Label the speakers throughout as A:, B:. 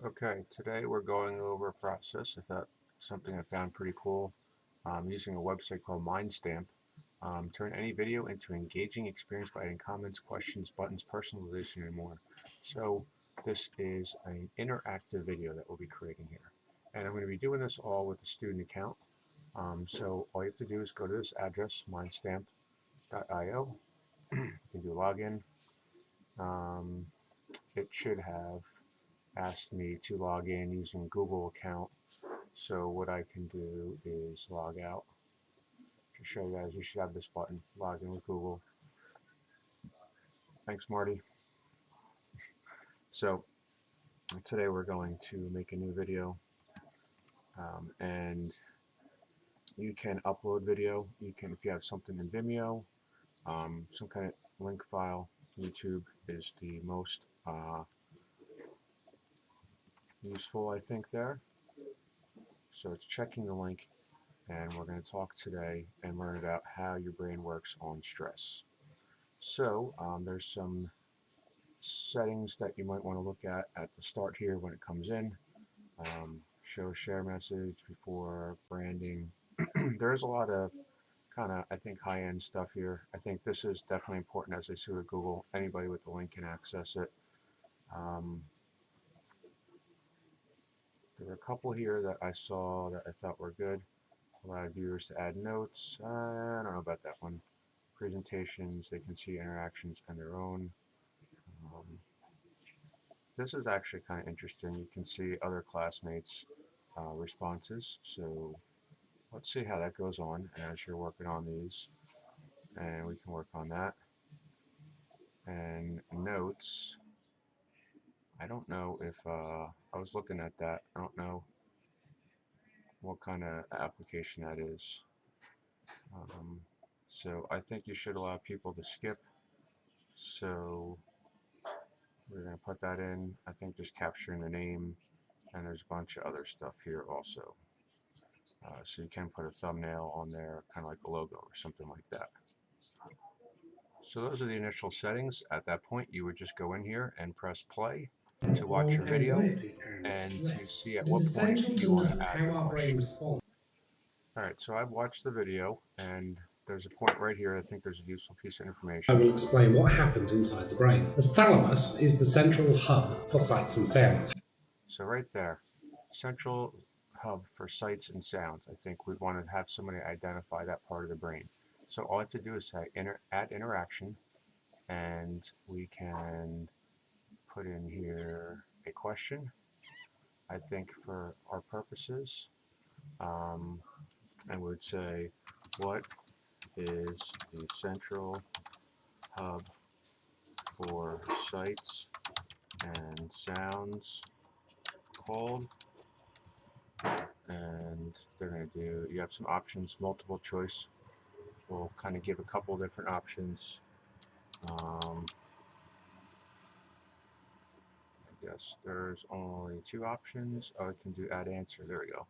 A: Okay, today we're going over a process. I thought something I found pretty cool using a website called Mindstamp. Turn any video into an engaging experience by adding comments, questions, buttons, personalization, and more. So this is an interactive video that we'll be creating here. And I'm going to be doing this all with a student account. So all you have to do is go to this address, mindstamp.io. You can do login. Um, it should have asked me to log in using Google account. So what I can do is log out. To show you guys, you should have this button, log in with Google. Thanks, Marty. So today we're going to make a new video, and you can upload video. You can, if you have something in Vimeo, some kind of link file. YouTube is the most useful, I think, there. So it's checking the link, and we're going to talk today and learn about how your brain works on stress. So there's some settings that you might want to look at the start here when it comes in. Show share message before branding. There's a lot of kind of, I think, high-end stuff here. I think this is definitely important, as I see with Google. Anybody with the link can access it. There were a couple here that I saw that I thought were good. Allow viewers to add notes. I don't know about that one. Presentations, they can see interactions and their own. This is actually kind of interesting. You can see other classmates' responses. So let's see how that goes on as you're working on these. And we can work on that. And notes. I don't know if, I was looking at that. I don't know what kind of application that is. So I think you should allow people to skip. So we're going to put that in. I think just capturing the name. And there's a bunch of other stuff here also. So you can put a thumbnail on there, kind of like a logo or something like that. So those are the initial settings. At that point, you would just go in here and press play to watch your video and to see at what point you want to add the question. Alright, so I've watched the video, and there's a point right here. I think there's a useful piece of
B: I
A: information.
B: will explain what happens inside the brain. The thalamus is the central hub for sights and sounds.
A: So right there, central hub for sights and sounds. I think we'd want to have somebody identify that part of the brain. So all I have to do is say add interaction, and we can put in here a question. I think for our purposes, I would say, what is the central hub for sights and sounds called? And they're going to do, you have some options, multiple choice. We'll kind of give a couple different options. I guess there's only two options. Oh, I can do add answer. There we go.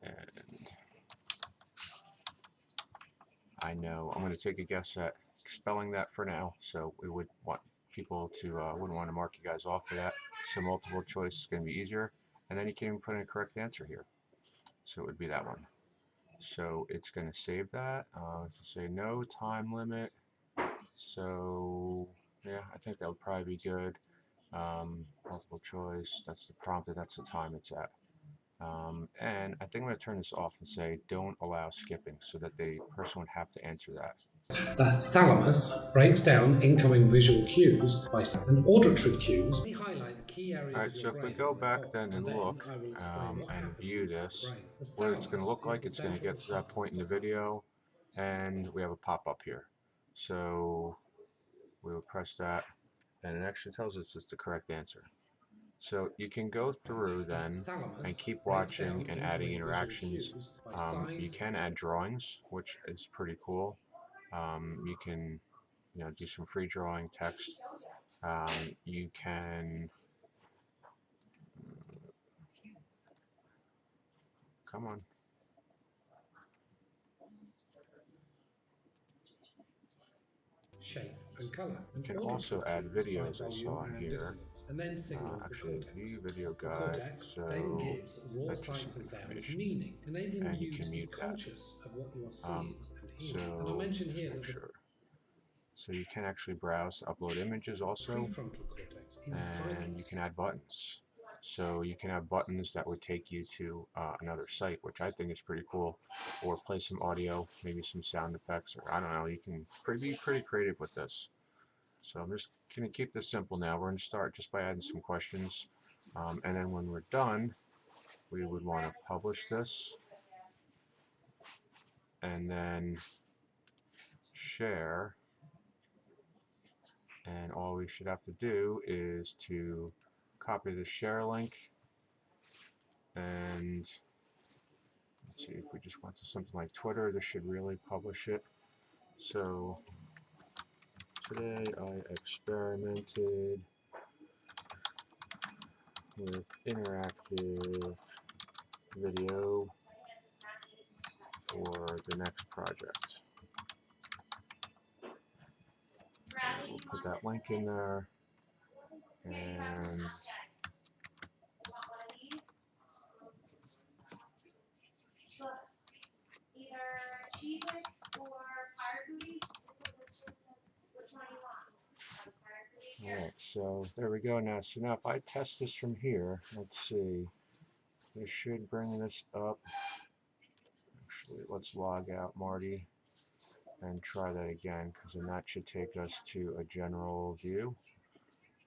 A: And I know I'm going to take a guess at spelling that for now. So we would want people to, wouldn't want to mark you guys off for that. So multiple choice is going to be easier. And then you can even put in a correct answer here. So it would be that one. So it's going to save that. Say no time limit. So yeah, I think that would probably be good. Multiple choice, that's the prompt, and that's the time it's at. And I think I'm going to turn this off and say don't allow skipping, so that the person would have to answer that.
B: The thalamus breaks down incoming visual cues by and auditory cues. Let me highlight the key areas
A: Alright,
B: of
A: so
B: your
A: if we
B: brain
A: go
B: in red
A: back
B: box,
A: then and
B: then
A: look
B: I will explain what
A: and
B: happens
A: view
B: inside the
A: this,
B: brain. The
A: what it's going to
B: thalamus
A: look
B: is
A: like,
B: the
A: it's going to
B: central
A: get to that
B: hub
A: point in
B: for
A: the
B: sights.
A: video, and we have a pop-up here. So we will press that, and it actually tells us it's the correct answer. So you can go through then and keep watching and adding interactions. You can add drawings, which is pretty cool. You can, do some free drawing text. You can, come on.
B: Shape and colour,
A: You
B: and
A: can also
B: auditory
A: add
B: cues by
A: videos I saw
B: volume
A: on
B: and
A: here.
B: dissonance, and then signals the
A: Actually,
B: cortex.
A: view video
B: The
A: guide,
B: cortex then
A: so
B: gives raw
A: that's just some
B: sights and sounds
A: information,
B: meaning, enabling
A: and you
B: you to
A: can
B: be
A: mute that.
B: conscious of what you are
A: Um,
B: seeing and hearing. And I'll
A: so
B: mention
A: just
B: here
A: make
B: that the
A: sure. So you can actually browse to upload images also,
B: prefrontal cortex is vital.
A: and you can add buttons. So you can have buttons that would take you to another site, which I think is pretty cool, or play some audio, maybe some sound effects, or I don't know. You can be pretty creative with this. So I'm just going to keep this simple now. We're going to start just by adding some questions, and then when we're done, we would want to publish this, and then share. And all we should have to do is to copy the share link, and let's see if we just went to something like Twitter, this should really publish it. So today I experimented with interactive video for the next project. And we'll put that link in there, and alright, so there we go now. So now if I test this from here, let's see, this should bring this up. Actually, let's log out, Marty, and try that again, because then that should take us to a general view.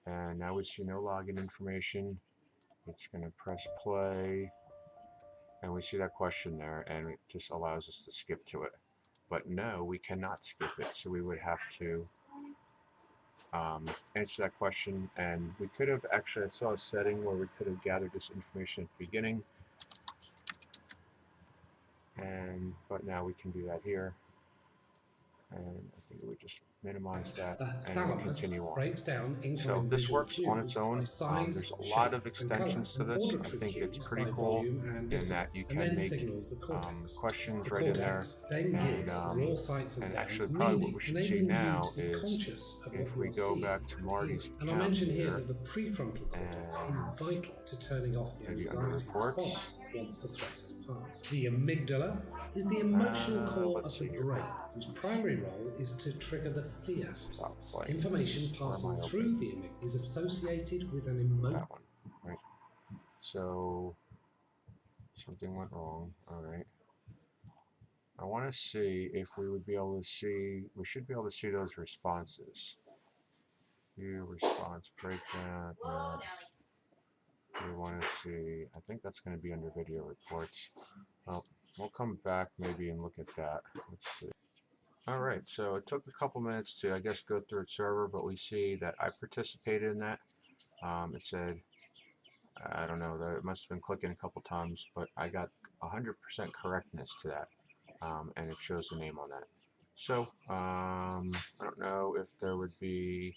A: And now we see no login information. It's going to press play, and we see that question there, and it just allows us to skip to it. But no, we cannot skip it, so we would have to answer that question. And we could have actually, I saw a setting where we could have gathered this information at the beginning, but now we can do that here. And I think we would just minimize that,
B: The
A: and it would
B: thalamus
A: continue on.
B: breaks down
A: So
B: incoming
A: this
B: visual
A: works on its
B: cues by
A: own. There's
B: size,
A: a lot
B: shape,
A: of
B: and colour,
A: extensions to
B: and
A: this. I
B: auditory
A: think it's
B: cues
A: pretty
B: by
A: cool
B: volume and
A: in that you
B: dissonance, and
A: can
B: then
A: make
B: signals the cortex. The
A: questions right in there,
B: cortex then
A: and
B: gives raw sights and
A: actually
B: sounds
A: probably what we
B: meaning,
A: should see
B: enabling you
A: now
B: to be
A: is
B: conscious of what
A: if
B: you
A: we
B: are
A: go back
B: seeing
A: to
B: and
A: Marty's
B: hearing. And I'll
A: account
B: mention here
A: here,
B: that the prefrontal cortex is
A: and
B: vital to turning off the
A: maybe under
B: anxiety
A: reports,
B: response once the threat has passed. The amygdala is the emotional core
A: let's
B: of the
A: see here.
B: brain, whose primary role is to trigger the fear
A: Stop
B: response.
A: playing
B: Information
A: this. Where am
B: passing
A: I open?
B: through the amygdala is associated with an emotion.
A: That one, right? So something went wrong. All right. I want to see if we would be able to see, we should be able to see those responses. View response breakdown. No. We want to see, I think that's going to be under video reports. Well, we'll come back maybe and look at that. Let's see. All right, so it took a couple minutes to, I guess, go through its server, but we see that I participated in that. It said, I don't know, it must have been clicking a couple times, but I got 100% correctness to that, and it shows the name on that. So, I don't know if there would be,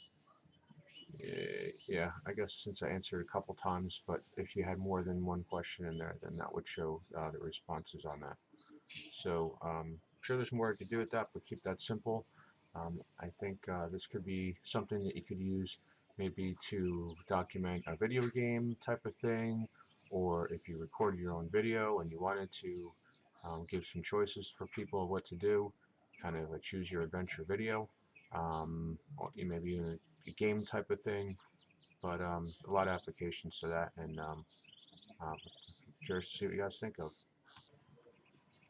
A: yeah, I guess since I answered a couple times, but if you had more than one question in there, then that would show the responses on that. So I'm sure there's more to do with that, but keep that simple. I think this could be something that you could use maybe to document a video game type of thing, or if you recorded your own video and you wanted to give some choices for people of what to do, kind of a choose your adventure video, or maybe even a game type of thing, but a lot of applications to that, and curious to see what you guys think of.